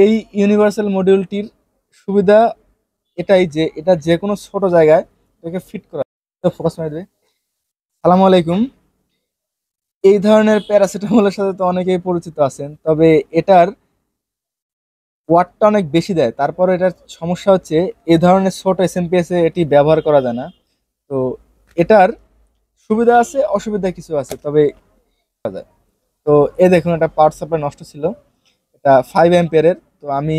এই ইউনিভার্সাল মডিউলটির সুবিধা এটাই যে এটা যে কোনো ছোট জায়গায় এটাকে ফিট করা ফোকাস মারি দেবে। সালামু আলাইকুম। এই ধরনের প্যারাসিটামলের সাথে তো অনেকেই পরিচিত আছেন, তবে এটার ওয়াটটা অনেক বেশি দেয়। তারপরে এটার সমস্যা হচ্ছে এই ধরনের ছোট এসএমপিএস এ এটি ব্যবহার করা যায় না। তো এটার সুবিধা আছে, অসুবিধা কিছু আছে, তবে করা যায়। তো দেখুন, এটা পাওয়ার সাপ্লাই নষ্ট ছিল। এটা 5 অ্যাম্পিয়ারের। তো আমি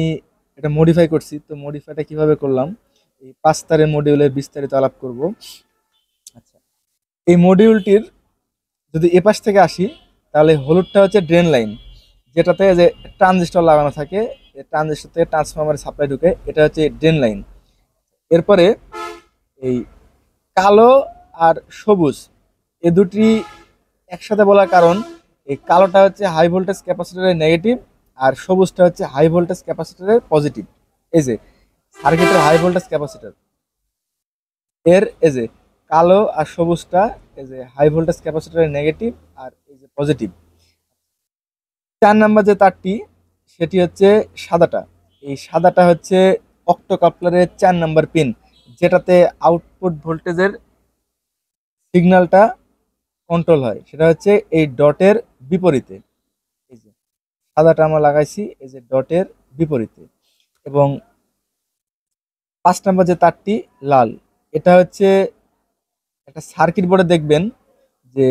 এটা মডিফাই করছি। তো মডিফাইটা কিভাবে করলাম, এই 5 তারের মডিউলের বিস্তারিত আলাপ করব। আচ্ছা, এই মডিউলটির যদি এপাশ থেকে আসি, তাহলে হলুদটা হচ্ছে ড্রেন লাইন, যেটাতে যে ট্রানজিস্টর লাগানো থাকে। ট্রানজিস্টর থেকে ট্রান্সফরমারের সাপ্লাই ঢুকে, এটা হচ্ছে ড্রেন লাইন। এরপরে এই কালো আর সবুজ এ দুটি একসাথে বলার কারণ, এই কালোটা হচ্ছে হাই ভোল্টেজ ক্যাপাসিটরের নেগেটিভ, আর সবুজটা হচ্ছে হাই ভোল্টেজ ক্যাপাসিটরের পজিটিভ। এই যে সার্কিটের হাই ভোল্টেজ ক্যাপাসিটর এর এই যে কালো আর সবুজটা এই যে হাই ভোল্টেজ ক্যাপাসিটরের নেগেটিভ, আর এই যে পজিটিভ। 4 নাম্বার যে তারটি, সেটি হচ্ছে সাদাটা। এই সাদাটা হচ্ছে অক্টোকাপলারের 4 নাম্বার পিন, যেটাতে আউটপুট ভোল্টেজের সিগন্যালটা কন্ট্রোল হয়। সেটা হচ্ছে এই ডটের বিপরীতে। এই যে সাদাটা আমরা লাগাইছি এই যে ডটের বিপরীতে। এবং 5 নাম্বার যে তারটি লাল, এটা হচ্ছে একটা সার্কিট বোর্ডে দেখবেন যে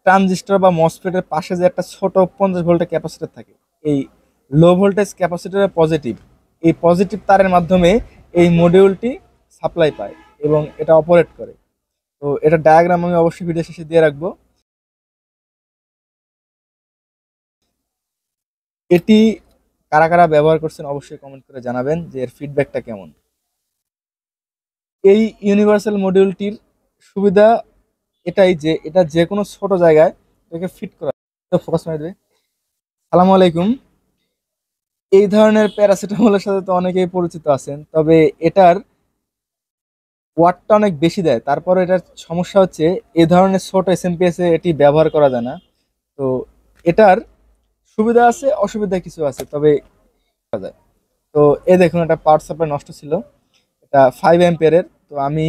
ট্রানজিস্টর বা মসফেটের পাশে যে একটা ছোট 50 ভোল্টের ক্যাপাসিটর থাকে, এই লো ভোল্টেজ ক্যাপাসিটরের পজিটিভ, এই পজিটিভ তারের মাধ্যমে এই মডিউলটি সাপ্লাই পায় এবং এটা অপারেট করে। তো এটা ডায়াগ্রাম আমি অবশ্যই ভিডিও শেষে দিয়ে রাখবো। এটি কারা কারা ব্যবহার করছেন অবশ্যই কমেন্ট করে জানাবেন যে এর ফিডব্যাকটা কেমন। এই ইউনিভার্সাল মডিউলটির সুবিধা এটাই যে এটা যে কোনো ছোট জায়গায় এটাকে ফিট করা। ফোকাস মারি দেবে। সালামু আলাইকুম। এই ধরনের প্যারাসিটামলের সাথে তো অনেকেই পরিচিত আছেন, তবে এটার ওয়াটটা অনেক বেশি দেয়। তারপরে এটার সমস্যা হচ্ছে এই ধরনের ছোট এসএমপিএস এ এটি ব্যবহার করা যায় না। তো এটার সুবিধা আছে, অসুবিধা কিছু আছে, তবে করা যায়। তো দেখুন, এটা পাওয়ার সাপ্লাই নষ্ট ছিল। এটা 5 অ্যাম্পিয়ারের। তো আমি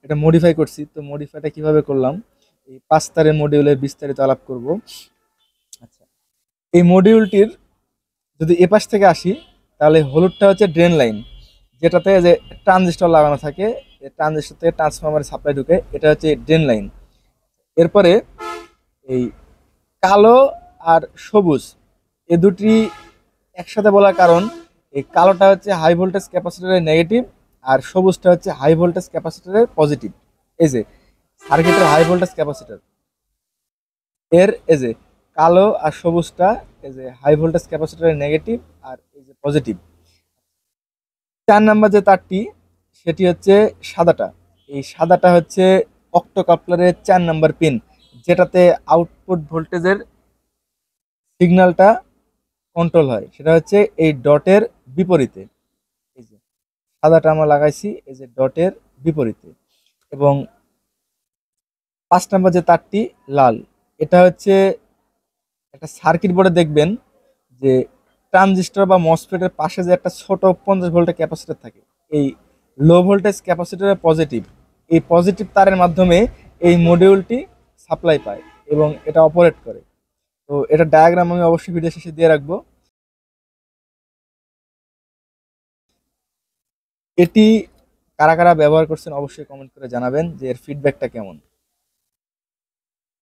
এটা মডিফাই করছি। তো মডিফাইটা কিভাবে করলাম, এই 5 তারের মডিউলের বিস্তারিত আলাপ করব। আচ্ছা, এই মডিউলটির যদি এপাশ থেকে আসি, তাহলে হলুদটা হচ্ছে ড্রেন লাইন, যেটাতে যে ট্রানজিস্টর লাগানো থাকে। ট্রানজিস্টর থেকে ট্রান্সফরমারের সাপ্লাই ঢুকে, এটা হচ্ছে ড্রেন লাইন। এরপরে এই কালো আর সবুজ এ দুটি একসাথে বলার কারণ, এই কালোটা হচ্ছে হাই ভোল্টেজ ক্যাপাসিটরের নেগেটিভ, আর সবুজটা হচ্ছে হাই ভোল্টেজ ক্যাপাসিটরের পজিটিভ। এই যে সার্কিটের হাই ভোল্টেজ ক্যাপাসিটর এর এই যে কালো আর সবুজটা এই যে হাই ভোল্টেজ ক্যাপাসিটরের নেগেটিভ, আর এই যে পজিটিভ। 4 নাম্বার যে তারটি, সেটি হচ্ছে সাদাটা। এই সাদাটা হচ্ছে অক্টোকাপলারের 4 নাম্বার পিন, যেটাতে আউটপুট ভোল্টেজের সিগন্যালটা কন্ট্রোল হয়। সেটা হচ্ছে এই ডটের বিপরীতে। এই যে সাদাটা আমরা লাগাইছি এই যে ডটের বিপরীতে। এবং 5 নাম্বার যে তারটি লাল, এটা হচ্ছে একটা সার্কিট বোর্ডে দেখবেন যে ট্রানজিস্টর বা মসফেটের পাশে যে একটা ছোট 50 ভোল্টের ক্যাপাসিটর থাকে, এই লো ভোল্টেজ ক্যাপাসিটরের পজিটিভ, এই পজিটিভ তারের মাধ্যমে এই মডিউলটি সাপ্লাই পায় এবং এটা অপারেট করে। তো এটা ডায়াগ্রাম আমি অবশ্যই ভিডিও শেষে দিয়ে রাখবো। এটি কারা কারা ব্যবহার করছেন অবশ্যই কমেন্ট করে জানাবেন যে এর ফিডব্যাকটা কেমন।